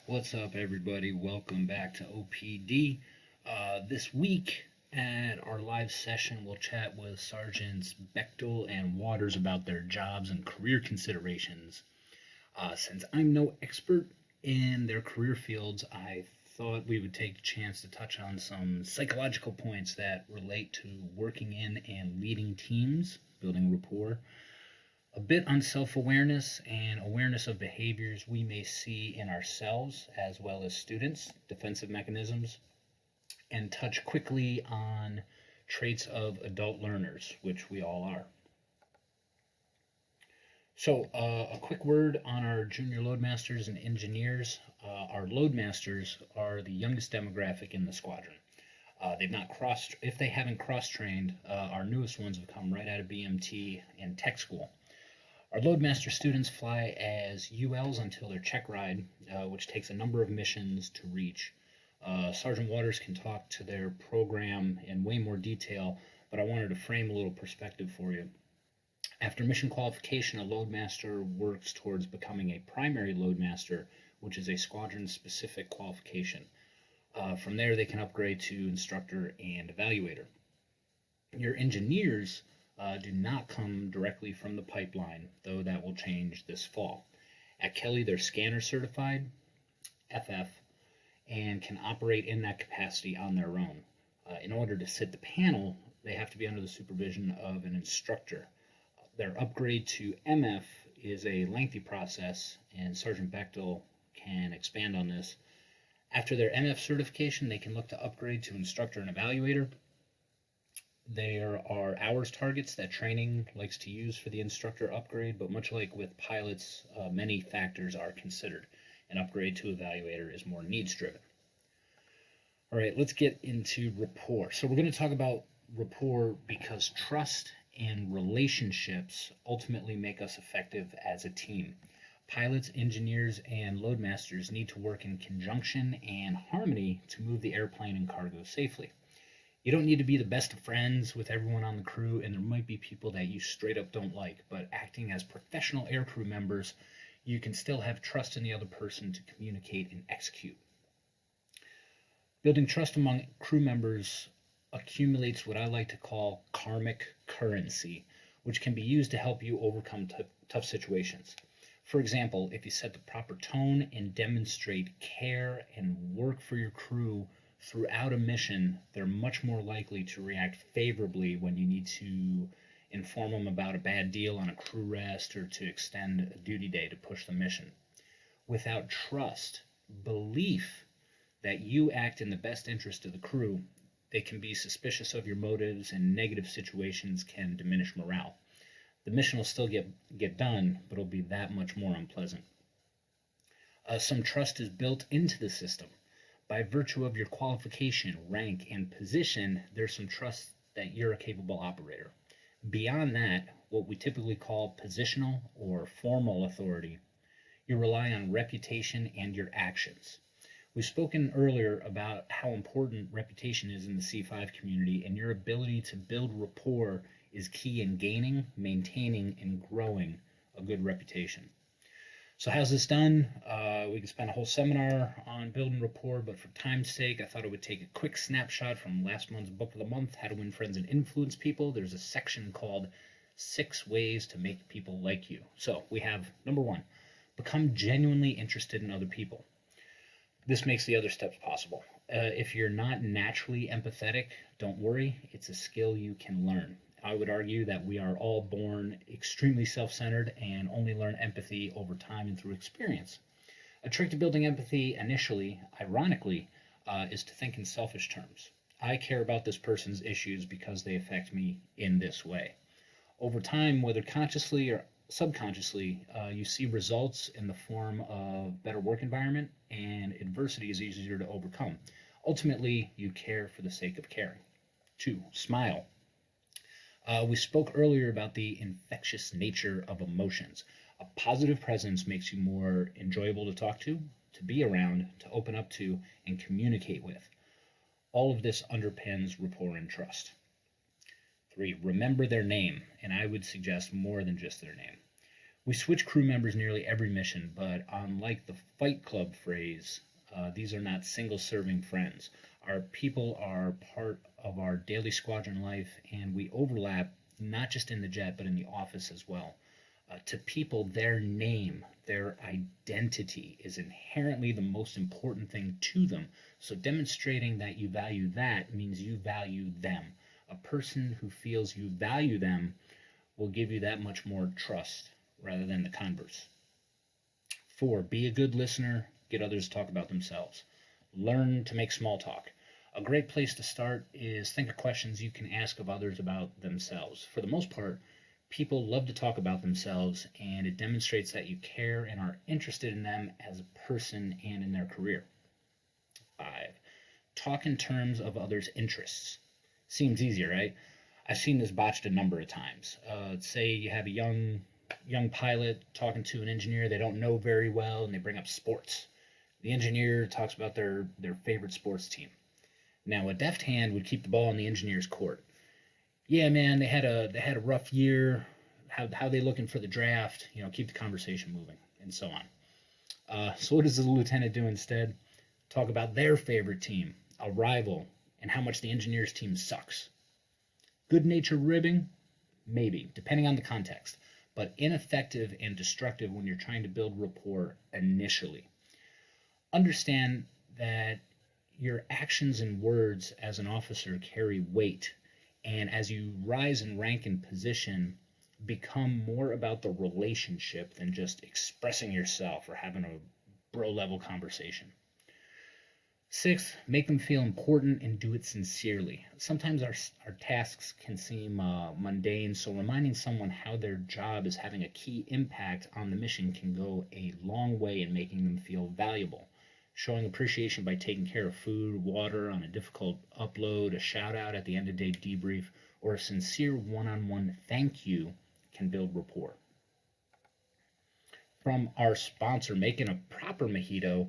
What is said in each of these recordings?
What's up, everybody? Welcome back to OPD. This week at our live session, we'll chat with Sergeants Bechtel and Waters about their jobs and career considerations. Since I'm no expert in their career fields, I thought we would take a chance to touch on some psychological points that relate to working in and leading teams, building rapport, a bit on self awareness and awareness of behaviors we may see in ourselves as well as students, defensive mechanisms, and touch quickly on traits of adult learners, which we all are. So, a quick word on our junior loadmasters and engineers. Our loadmasters are the youngest demographic in the squadron. If they haven't cross trained, our newest ones have come right out of BMT and tech school. Our Loadmaster students fly as ULs until their check ride, which takes a number of missions to reach. Sergeant Waters can talk to their program in way more detail, but I wanted to frame a little perspective for you. After mission qualification, a Loadmaster works towards becoming a primary Loadmaster, which is a squadron-specific qualification. From there, they can upgrade to instructor and evaluator. Your engineers do not come directly from the pipeline, though that will change this fall. At Kelly, they're scanner certified, FF, and can operate in that capacity on their own. In order to sit the panel, they have to be under the supervision of an instructor. Their upgrade to MF is a lengthy process, and Sergeant Bechtel can expand on this. After their MF certification, they can look to upgrade to instructor and evaluator. There are hours targets that training likes to use for the instructor upgrade, but much like with pilots, many factors are considered. An upgrade to evaluator is more needs driven. All right, let's get into rapport. So we're going to talk about rapport because trust and relationships ultimately make us effective as a team. Pilots, engineers, and loadmasters need to work in conjunction and harmony to move the airplane and cargo safely. You don't need to be the best of friends with everyone on the crew, and there might be people that you straight up don't like, but acting as professional aircrew members, you can still have trust in the other person to communicate and execute. Building trust among crew members accumulates what I like to call karmic currency, which can be used to help you overcome tough situations. For example, if you set the proper tone and demonstrate care and work for your crew throughout a mission, they're much more likely to react favorably when you need to inform them about a bad deal on a crew rest or to extend a duty day to push the mission. Without trust, belief that you act in the best interest of the crew, they can be suspicious of your motives, and negative situations can diminish morale. The mission will still get done, but it'll be that much more unpleasant. Some trust is built into the system. By virtue of your qualification, rank, and position, there's some trust that you're a capable operator. Beyond that, what we typically call positional or formal authority, you rely on reputation and your actions. We've spoken earlier about how important reputation is in the C5 community, and your ability to build rapport is key in gaining, maintaining, and growing a good reputation. So how's this done? We could spend a whole seminar on building rapport, but for time's sake, I thought I would take a quick snapshot from last month's book of the month, How to Win Friends and Influence People. There's a section called 6 Ways to Make People Like You. So we have number 1, become genuinely interested in other people. This makes the other steps possible. If you're not naturally empathetic, don't worry, it's a skill you can learn. I would argue that we are all born extremely self-centered and only learn empathy over time and through experience. A trick to building empathy initially, ironically, is to think in selfish terms. I care about this person's issues because they affect me in this way. Over time, whether consciously or subconsciously, you see results in the form of better work environment, and adversity is easier to overcome. Ultimately, you care for the sake of caring. 2, smile. We spoke earlier about the infectious nature of emotions. A positive presence makes you more enjoyable to talk to be around, to open up to, and communicate with. All of this underpins rapport and trust. 3, remember their name, and I would suggest more than just their name. We switch crew members nearly every mission, but unlike the Fight Club phrase, these are not single serving friends. Our people are part of our daily squadron life, and we overlap not just in the jet, but in the office as well. To people, their name, their identity is inherently the most important thing to them. So demonstrating that you value that means you value them. A person who feels you value them will give you that much more trust rather than the converse. 4, be a good listener, get others to talk about themselves. Learn to make small talk. A great place to start is think of questions you can ask of others about themselves. For the most part, people love to talk about themselves, and it demonstrates that you care and are interested in them as a person and in their career. 5, talk in terms of others' interests. Seems easy, right? I've seen this botched a number of times. Say you have a young pilot talking to an engineer they don't know very well, and they bring up sports. The engineer talks about their favorite sports team. Now, a deft hand would keep the ball in the engineer's court. Yeah, man, they had a rough year. How they looking for the draft? Keep the conversation moving, and so on. So what does the lieutenant do instead? Talk about their favorite team, a rival, and how much the engineer's team sucks. Good-natured ribbing? Maybe, depending on the context, but ineffective and destructive when you're trying to build rapport initially. Understand that your actions and words as an officer carry weight, and as you rise in rank and position, become more about the relationship than just expressing yourself or having a bro-level conversation. 6, make them feel important and do it sincerely. Sometimes our tasks can seem mundane, so reminding someone how their job is having a key impact on the mission can go a long way in making them feel valuable. Showing appreciation by taking care of food, water on a difficult upload, a shout out at the end of day debrief, or a sincere one-on-one thank you can build rapport. From our sponsor, making a proper mojito.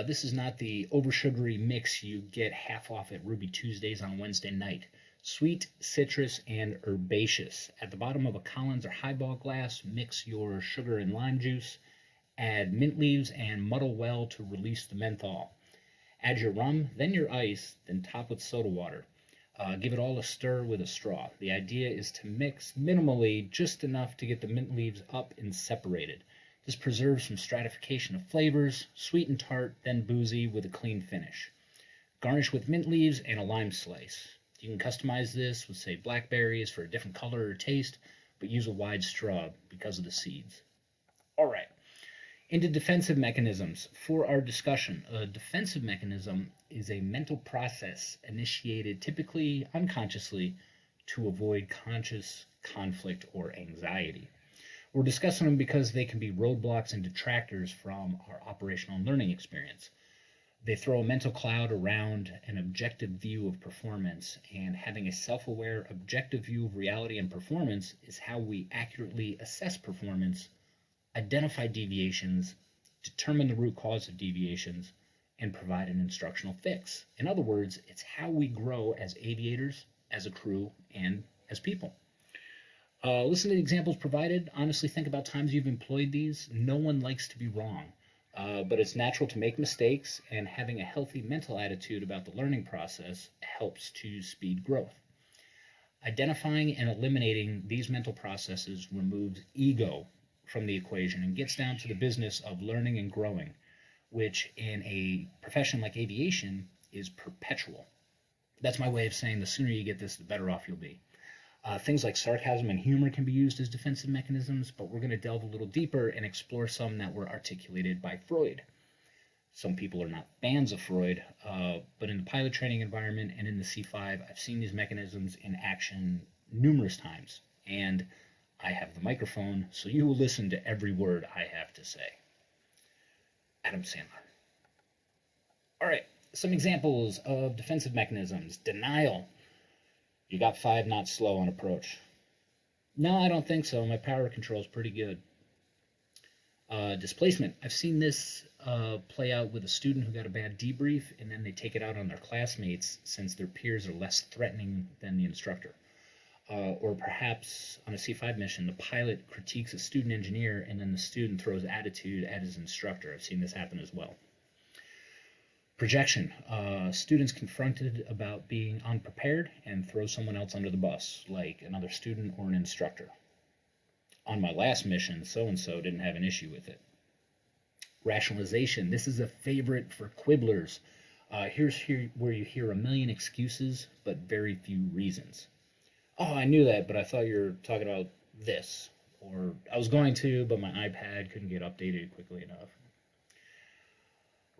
This is not the over-sugary mix you get half off at Ruby Tuesdays on Wednesday night. Sweet, citrus, and herbaceous. At the bottom of a Collins or highball glass, mix your sugar and lime juice. Add mint leaves and muddle well to release the menthol. Add your rum, then your ice, then top with soda water. Give it all a stir with a straw. The idea is to mix minimally, just enough to get the mint leaves up and separated. This preserves some stratification of flavors, sweet and tart, then boozy with a clean finish. Garnish with mint leaves and a lime slice. You can customize this with, say, blackberries for a different color or taste, but use a wide straw because of the seeds. All right. Into defensive mechanisms. For our discussion, a defensive mechanism is a mental process initiated typically unconsciously to avoid conscious conflict or anxiety. We're discussing them because they can be roadblocks and detractors from our operational and learning experience. They throw a mental cloud around an objective view of performance, and having a self-aware, objective view of reality and performance is how we accurately assess performance, identify deviations, determine the root cause of deviations, and provide an instructional fix. In other words, it's how we grow as aviators, as a crew, and as people. Listen to the examples provided. Honestly, think about times you've employed these. No one likes to be wrong, but it's natural to make mistakes, and having a healthy mental attitude about the learning process helps to speed growth. Identifying and eliminating these mental processes removes ego from the equation and gets down to the business of learning and growing, which in a profession like aviation is perpetual. That's my way of saying the sooner you get this, the better off you'll be. Things like sarcasm and humor can be used as defensive mechanisms, but we're going to delve a little deeper and explore some that were articulated by Freud. Some people are not fans of Freud, but in the pilot training environment and in the C5, I've seen these mechanisms in action numerous times, and I have the microphone, so you will listen to every word I have to say. Adam Sandler. All right, some examples of defensive mechanisms. Denial. You got 5 knots slow on approach. No, I don't think so. My power control is pretty good. Displacement. I've seen this play out with a student who got a bad debrief, and then they take it out on their classmates since their peers are less threatening than the instructor. Or perhaps on a C5 mission, the pilot critiques a student engineer and then the student throws attitude at his instructor. I've seen this happen as well. Projection. Students confronted about being unprepared and throw someone else under the bus, like another student or an instructor. On my last mission, so-and-so didn't have an issue with it. Rationalization. This is a favorite for quibblers. Here's where you hear a million excuses, but very few reasons. Oh, I knew that, but I thought you were talking about this. Or I was going to, but my iPad couldn't get updated quickly enough.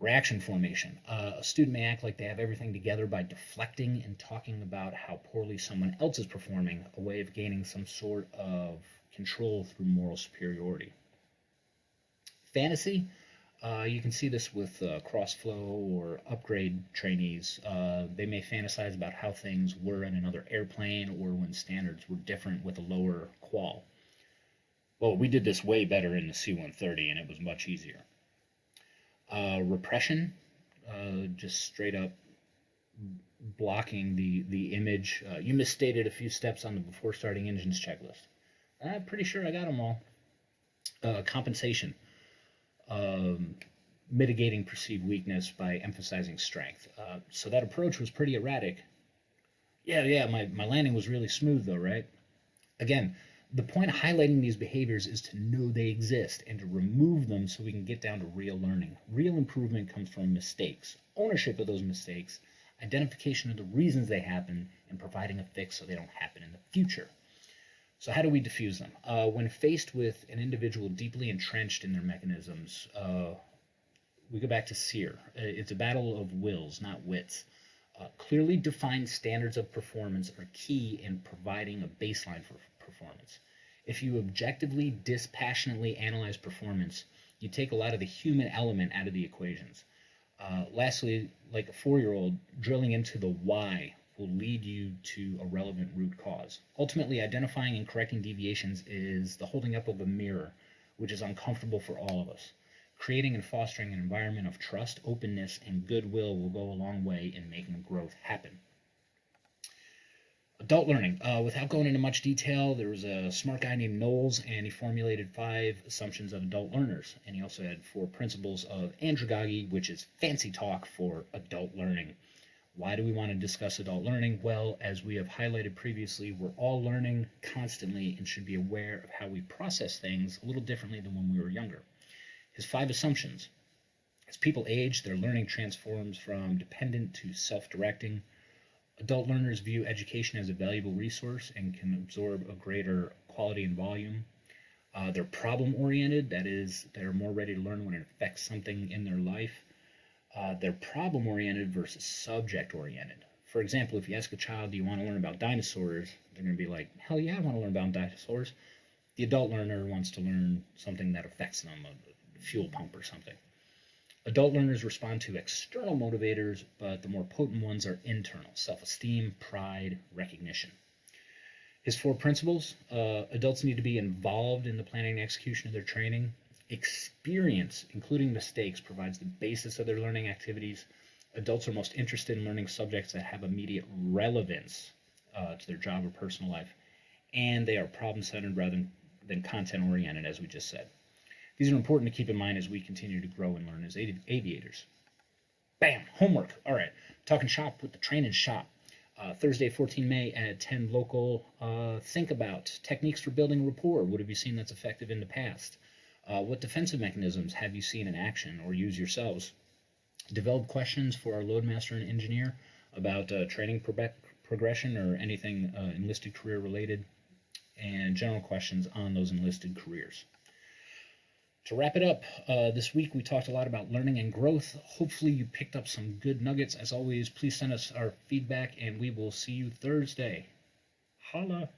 Reaction formation. A student may act like they have everything together by deflecting and talking about how poorly someone else is performing, a way of gaining some sort of control through moral superiority. Fantasy. You can see this with crossflow or upgrade trainees. They may fantasize about how things were in another airplane or when standards were different with a lower qual. Well, we did this way better in the C-130 and it was much easier. Repression, just straight up blocking the image. You misstated a few steps on the before starting engines checklist. I'm pretty sure I got them all. Compensation. Mitigating perceived weakness by emphasizing strength. So that approach was pretty erratic. Yeah, my landing was really smooth though, right? Again, the point of highlighting these behaviors is to know they exist and to remove them so we can get down to real learning. Real improvement comes from mistakes, ownership of those mistakes, identification of the reasons they happen, and providing a fix so they don't happen in the future. So how do we diffuse them? When faced with an individual deeply entrenched in their mechanisms, we go back to SEER. It's a battle of wills, not wits. Clearly defined standards of performance are key in providing a baseline for performance. If you objectively, dispassionately analyze performance, you take a lot of the human element out of the equations. Lastly, like a 4-year-old, drilling into the why will lead you to a relevant root cause. Ultimately, identifying and correcting deviations is the holding up of a mirror, which is uncomfortable for all of us. Creating and fostering an environment of trust, openness, and goodwill will go a long way in making growth happen. Adult learning. Without going into much detail, there was a smart guy named Knowles, and he formulated 5 assumptions of adult learners. And he also had 4 principles of andragogy, which is fancy talk for adult learning. Why do we want to discuss adult learning? Well, as we have highlighted previously, we're all learning constantly and should be aware of how we process things a little differently than when we were younger. His 5 assumptions. As people age, their learning transforms from dependent to self-directing. Adult learners view education as a valuable resource and can absorb a greater quality and volume. They're problem-oriented, that is, they're more ready to learn when it affects something in their life. They're problem-oriented versus subject-oriented. For example, if you ask a child, do you want to learn about dinosaurs? They're going to be like, hell yeah, I want to learn about dinosaurs. The adult learner wants to learn something that affects them, a fuel pump or something. Adult learners respond to external motivators, but the more potent ones are internal: self-esteem, pride, recognition. His 4 principles. Adults need to be involved in the planning and execution of their training. Experience, including mistakes, provides the basis of their learning activities. Adults are most interested in learning subjects that have immediate relevance to their job or personal life, and they are problem-centered rather than content-oriented, as we just said. These are important to keep in mind as we continue to grow and learn as aviators. Bam! Homework. All right. Talking shop with the training shop. Thursday, 14 May at 10 local. Think about techniques for building rapport. What have you seen that's effective in the past? What defensive mechanisms have you seen in action or use yourselves? Develop questions for our Loadmaster and engineer about training progression or anything enlisted career related, and general questions on those enlisted careers. To wrap it up, this week we talked a lot about learning and growth. Hopefully you picked up some good nuggets. As always, please send us our feedback, and we will see you Thursday. Holla!